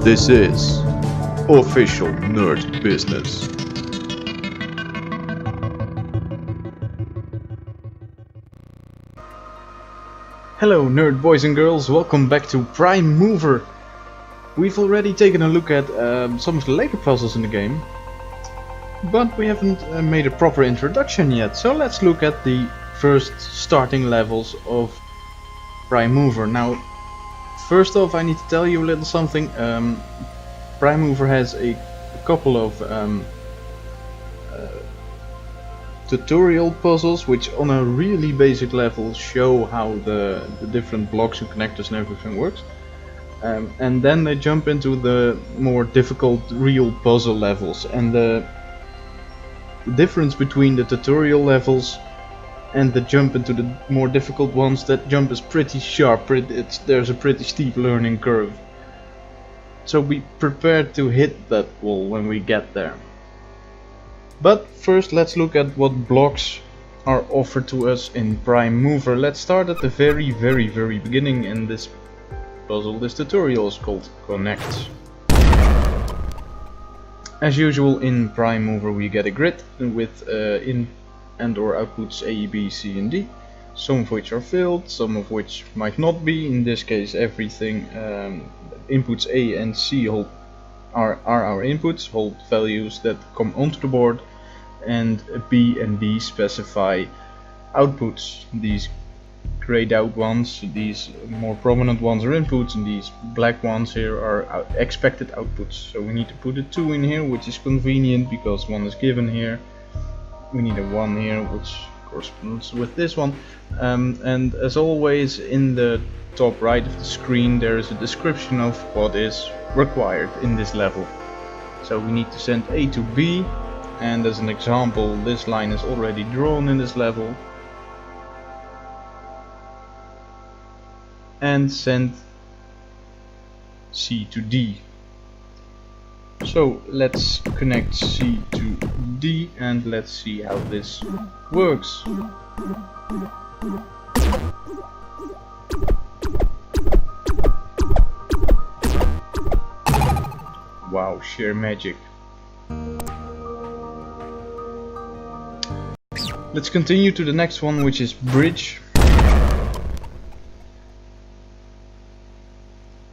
This is Official Nerd Business. Hello nerd boys and girls, welcome back to Prime Mover. We've already taken a look at some of the later puzzles in the game, but we haven't made a proper introduction yet, so let's look at the first starting levels of Prime Mover. Now, first off, I need to tell you a little something. Prime Mover has a couple of tutorial puzzles which on a really basic level show how the different blocks and connectors and everything works. And then they jump into the more difficult real puzzle levels, and the difference between the tutorial levels and the jump into the more difficult ones, that jump is pretty sharp. There's a pretty steep learning curve. So be prepared to hit that wall when we get there. But first let's look at what blocks are offered to us in Prime Mover. Let's start at the very beginning in this puzzle. This tutorial is called Connect. As usual in Prime Mover we get a grid with in and or outputs A, B, C and D, some of which are filled, some of which might not be. In this case everything, inputs A and C are our inputs, hold values that come onto the board, and B and D specify outputs. These grayed out ones, these more prominent ones are inputs, and these black ones here are expected outputs. So we need to put a 2 in here, which is convenient because 1 is given here. We need a 1 here, which corresponds with this one. And as always, in the top right of the screen there is a description of what is required in this level. So we need to send A to B, and as an example this line is already drawn in this level, and send C to D. So let's connect C to D and let's see how this works. Wow, sheer magic. Let's continue to the next one, which is Bridge.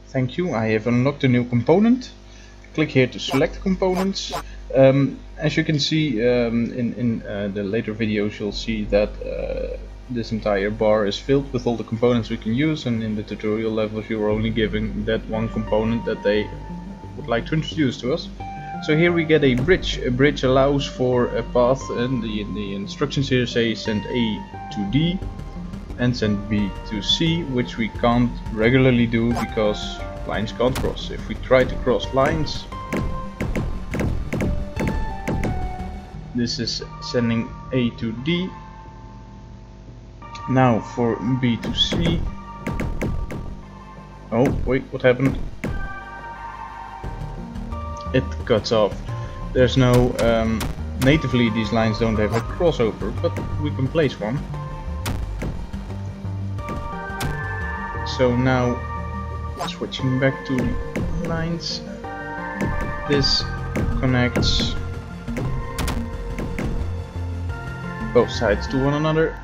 Thank you, I have unlocked a new component. Click here to select components. As you can see in the later videos, you'll see that this entire bar is filled with all the components we can use, and in the tutorial levels you are only given that one component that they would like to introduce to us. So here we get a bridge. A bridge allows for a path, and the instructions here say send A to D and send B to C, which we can't regularly do because lines can't cross. If we try to cross lines, this is sending A to D. Now for B to C. Oh wait, what happened? It cuts off. There's no natively these lines don't have a crossover, but we can place one. So now switching back to lines, this connects both sides to one another.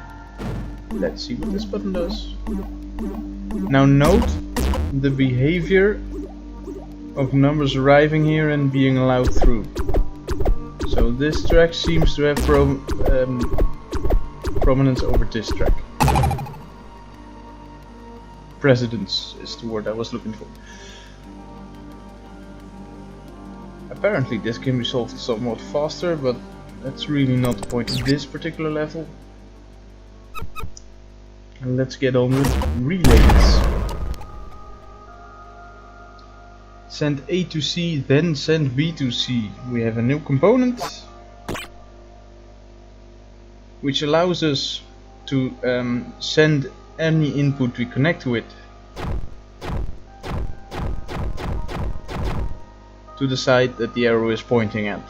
Let's see what this button does. Now note the behavior of numbers arriving here and being allowed through. So this track seems to have prominence over this track. Precedence is the word I was looking for. Apparently this can be solved somewhat faster, but that's really not the point of this particular level. And let's get on with relays. Send A to C, then send B to C. We have a new component which allows us to send any input we connect with to the side that the arrow is pointing at.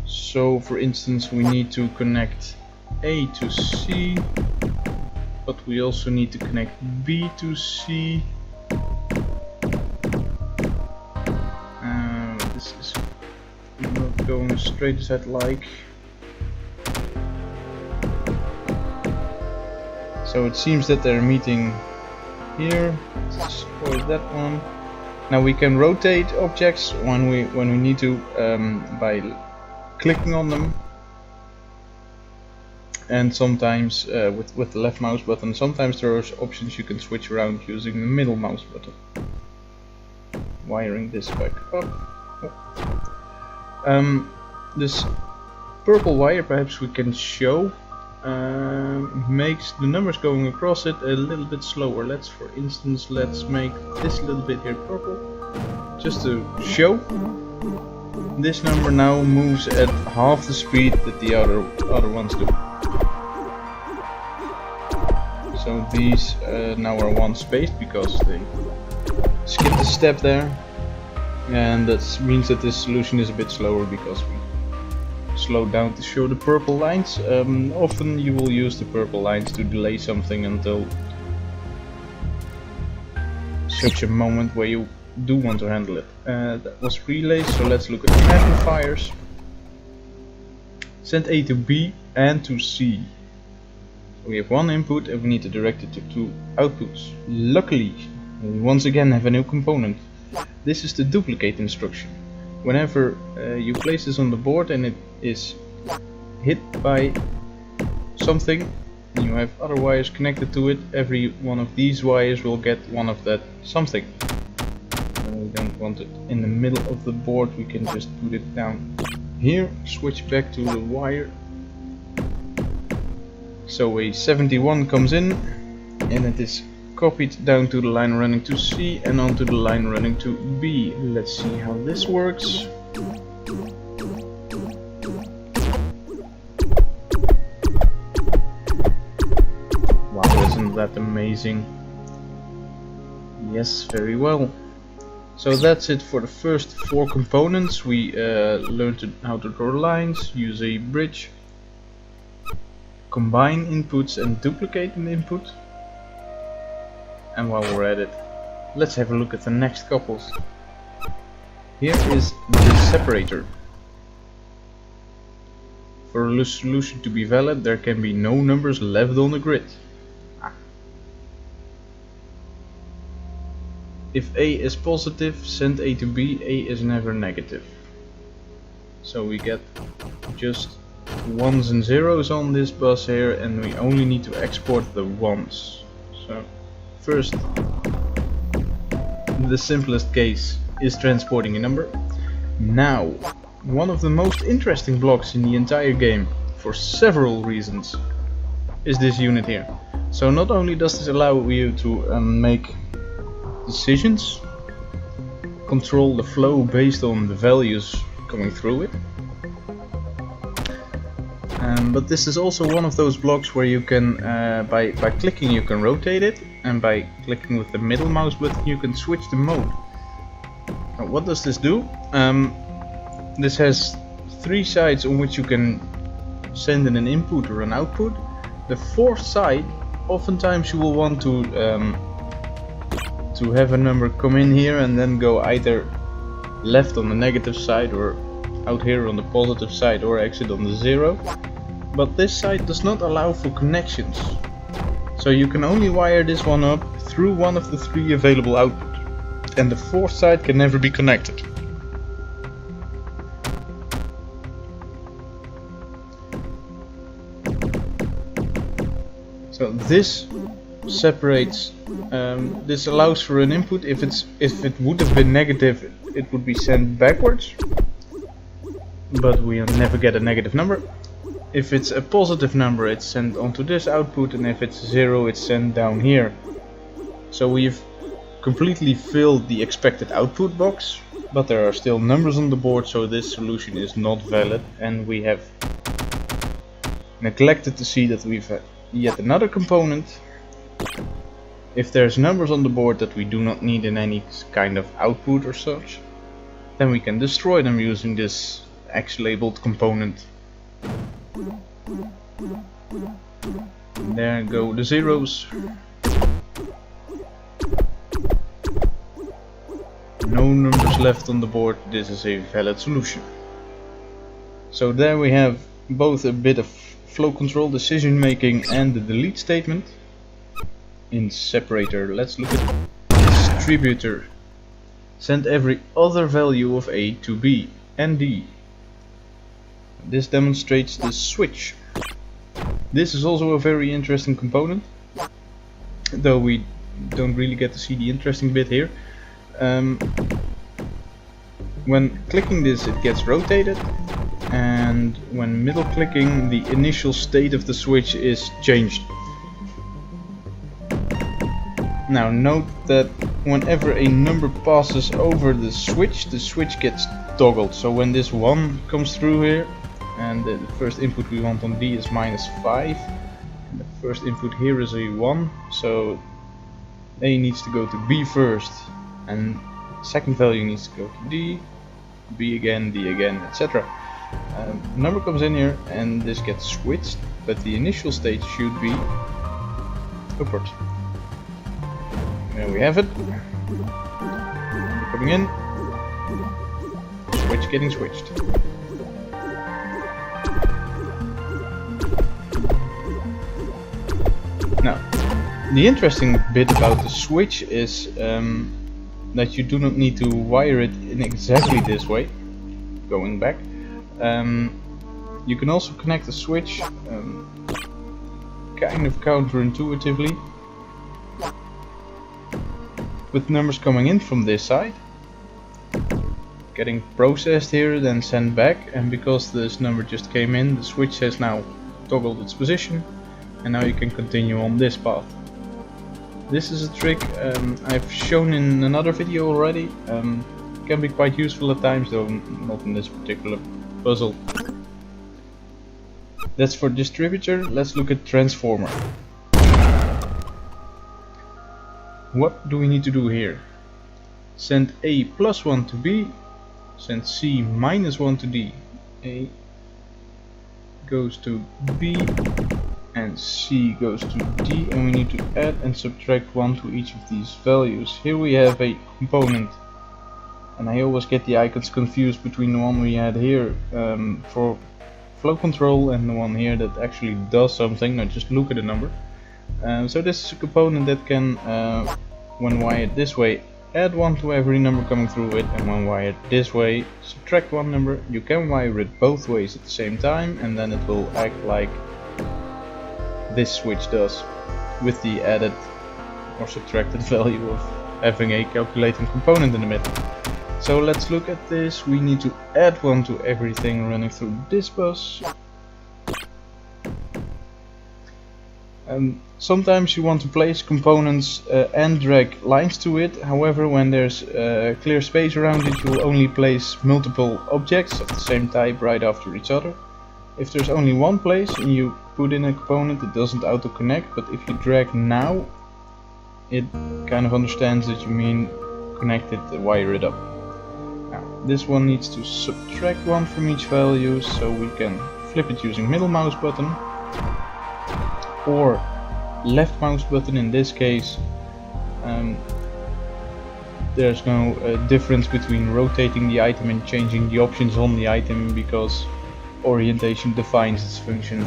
So for instance we need to connect A to C, but we also need to connect B to C, straight as I'd like. So it seems that they're meeting here. Let's avoid that one. Now we can rotate objects when we need to by clicking on them, and sometimes with the left mouse button. Sometimes there are options you can switch around using the middle mouse button. Wiring this back up. This purple wire, perhaps we can show, makes the numbers going across it a little bit slower. Let's, for instance, let's make this little bit here purple, just to show. This number now moves at half the speed that the other ones do. So these now are one spaced because they skipped a step there, and that means that this solution is a bit slower because we slowed down to show the purple lines. Often you will use the purple lines to delay something until such a moment where you do want to handle it. That was relays, so let's look at amplifiers. Send A to B and to C. We have one input and we need to direct it to two outputs. Luckily, we once again have a new component. This is the duplicate instruction. Whenever you place this on the board and it is hit by something, and you have other wires connected to it, every one of these wires will get one of that something. When we don't want it in the middle of the board, we can just put it down here, switch back to the wire. So a 71 comes in and it is copied down to the line running to C and onto the line running to B. Let's see how this works. Wow, isn't that amazing? Yes, very well. So that's it for the first 4 components. We learned how to draw lines, use a bridge, combine inputs and duplicate an input. And while we're at it, let's have a look at the next couples. Here is the separator. For a solution to be valid, there can be no numbers left on the grid. If A is positive, send A to B. A is never negative. So we get just 1s and 0s on this bus here, and we only need to export the 1s. So first, the simplest case is transporting a number. Now, one of the most interesting blocks in the entire game, for several reasons, is this unit here. So not only does this allow you to make decisions, control the flow based on the values coming through it, but this is also one of those blocks where you can, by clicking you can rotate it, and by clicking with the middle mouse button you can switch the mode. Now, what does this do? This has 3 sides on which you can send in an input or an output. The 4th side, oftentimes you will want to have a number come in here and then go either left on the negative side or out here on the positive side, or exit on the 0. But this side does not allow for connections. So you can only wire this one up through one of the 3 available outputs, and the 4th side can never be connected. So this separates, this allows for an input. If it would have been negative, it would be sent backwards, but we never get a negative number. If it's a positive number, it's sent onto this output, and if it's 0, it's sent down here. So we've completely filled the expected output box, but there are still numbers on the board, so this solution is not valid, and we have neglected to see that we've had yet another component. If there's numbers on the board that we do not need in any kind of output or such, then we can destroy them using this X-labeled component. And there go the 0s. No numbers left on the board. This is a valid solution. So there we have both a bit of flow control, decision making, and the delete statement. In separator, let's look at distributor. Send every other value of A to B and D. This demonstrates the switch. This is also a very interesting component, though we don't really get to see the interesting bit here. When clicking this, it gets rotated, and when middle clicking, the initial state of the switch is changed. Now note that whenever a number passes over the switch gets toggled. So when this 1 comes through here, and the first input we want on D is -5, and the first input here is a 1, so A needs to go to B first, and second value needs to go to D, B again, D again, etc. Number comes in here and this gets switched, but the initial state should be upward. There we have it. Coming in, switch getting switched. Now, the interesting bit about the switch is that you do not need to wire it in exactly this way, going back. You can also connect the switch kind of counterintuitively, with numbers coming in from this side, getting processed here, then sent back, and because this number just came in, the switch has now toggled its position, and now you can continue on this path. This is a trick I've shown in another video already. Can be quite useful at times, though not in this particular puzzle. That's for distributor. Let's look at transformer. What do we need to do here? Send A +1 to B, send C -1 to D. A goes to B and C goes to D, and we need to add and subtract 1 to each of these values. Here we have a component, and I always get the icons confused between the one we had here for flow control and the one here that actually does something. Now just look at the number. So this is a component that can, when wired this way, add 1 to every number coming through it, and when wired this way, subtract 1 number. You can wire it both ways at the same time, and then it will act like this switch does, with the added or subtracted value of having a calculating component in the middle. So let's look at this. We need to add 1 to everything running through this bus. Sometimes you want to place components and drag lines to it. However, when there's clear space around it, you'll only place multiple objects of the same type right after each other. If there's only one place and you put in a component, it doesn't auto-connect, but if you drag now, it kind of understands that you mean connect it, wire it up. Now, this one needs to subtract 1 from each value, so we can flip it using middle mouse button, or left mouse button in this case. There's no difference between rotating the item and changing the options on the item, because orientation defines its function.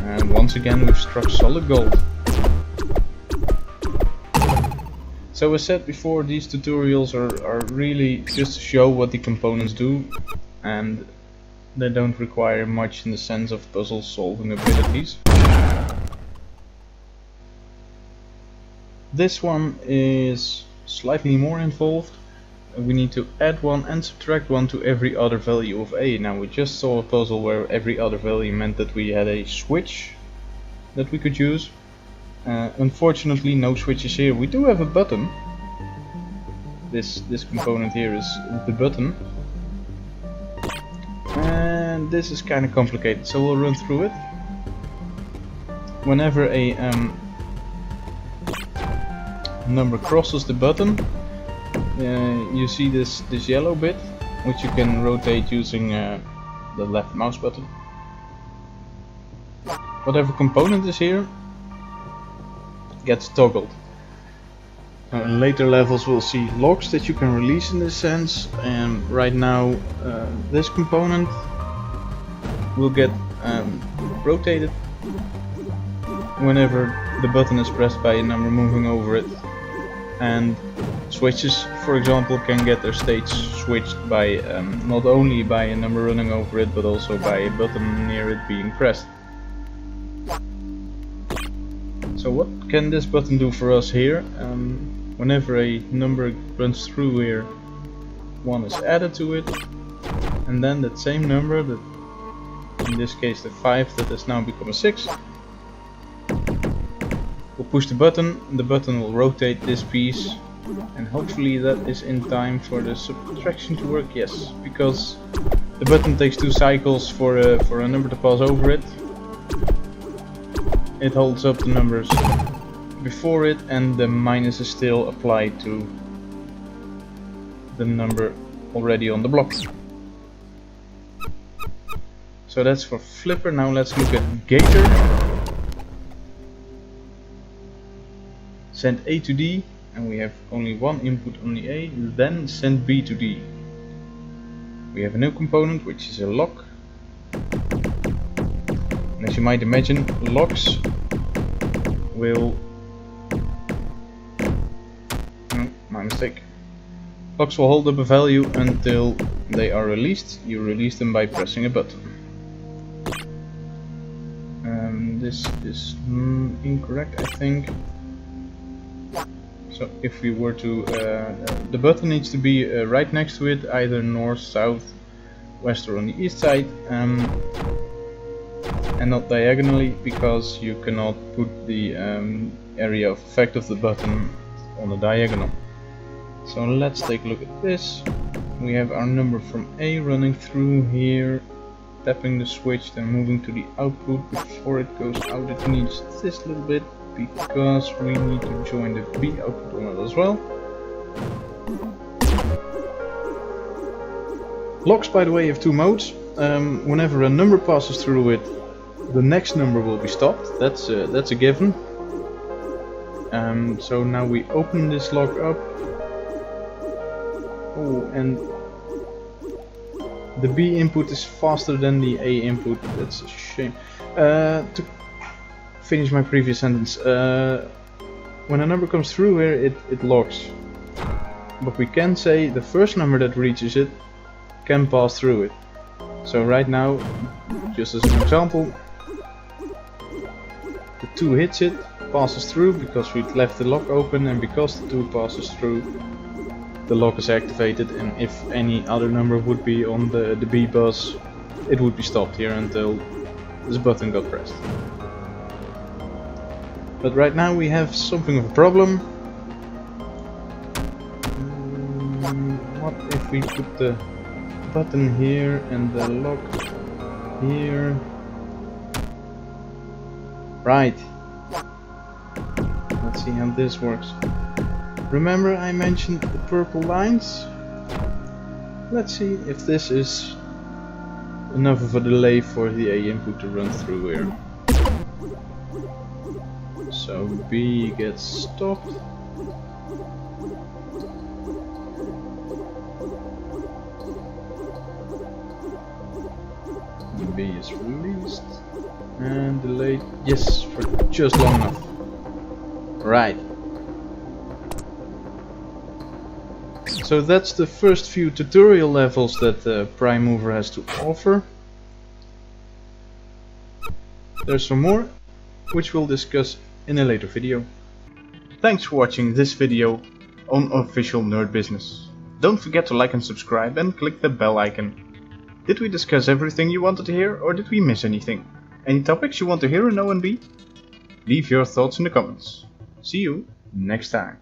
And once again we've struck solid gold. So as said before, these tutorials are really just to show what the components do, and they don't require much in the sense of puzzle solving abilities. This one is slightly more involved. We need to add 1 and subtract 1 to every other value of A. Now we just saw a puzzle where every other value meant that we had a switch that we could use. Unfortunately no switches here. We do have a button. This component here is the button. And this is kind of complicated, so we'll run through it. Whenever a number crosses the button, you see this yellow bit, which you can rotate using the left mouse button. Whatever component is here gets toggled. In later levels we'll see locks that you can release in this sense, and right now this component will get rotated whenever the button is pressed by a number moving over it, and switches, for example, can get their state switched by not only by a number running over it but also by a button near it being pressed. So what can this button do for us here? Whenever a number runs through here, 1 is added to it, and then that same number, that in this case the 5 that has now become a 6, we'll push the button will rotate this piece, and hopefully that is in time for the subtraction to work. Yes, because the button takes 2 cycles for a number to pass over it. It holds up the numbers before it, and the minus is still applied to the number already on the block. So that's for flipper. Now let's look at gator. Send A to D, and we have only one input on the A, then send B to D. We have a new component which is a lock. And as you might imagine, locks will... my mistake. Locks will hold up a value until they are released. You release them by pressing a button. This is incorrect, I think. So if we were to... the button needs to be right next to it, either north, south, west or on the east side. And not diagonally, because you cannot put the area of effect of the button on the diagonal. So let's take a look at this. We have our number from A running through here, tapping the switch, then moving to the output. Before it goes out, it needs this little bit, because we need to join the B output on it as well. Locks, by the way, have 2 modes. Whenever a number passes through it, the next number will be stopped. That's a given. So now we open this lock up. Oh, and the B input is faster than the A input. That's a shame. To finish my previous sentence, when a number comes through here, it locks. But we can say the first number that reaches it can pass through it. So right now, just as an example, the 2 hits it, passes through because we left the lock open, and because the 2 passes through, the lock is activated, and if any other number would be on the B bus, it would be stopped here until this button got pressed. But right now we have something of a problem. What if we put the button here and the lock here? Right. Let's see how this works. Remember I mentioned the purple lines? Let's see if this is enough of a delay for the A input to run through here. So B gets stopped. B is released and delayed, yes, for just long enough. Right. So that's the first few tutorial levels that Prime Mover has to offer. There's some more, which we'll discuss in a later video. Thanks for watching this video on Official Nerd Business. Don't forget to like and subscribe and click the bell icon. Did we discuss everything you wanted to hear, or did we miss anything? Any topics you want to hear in O&B? Leave your thoughts in the comments. See you next time.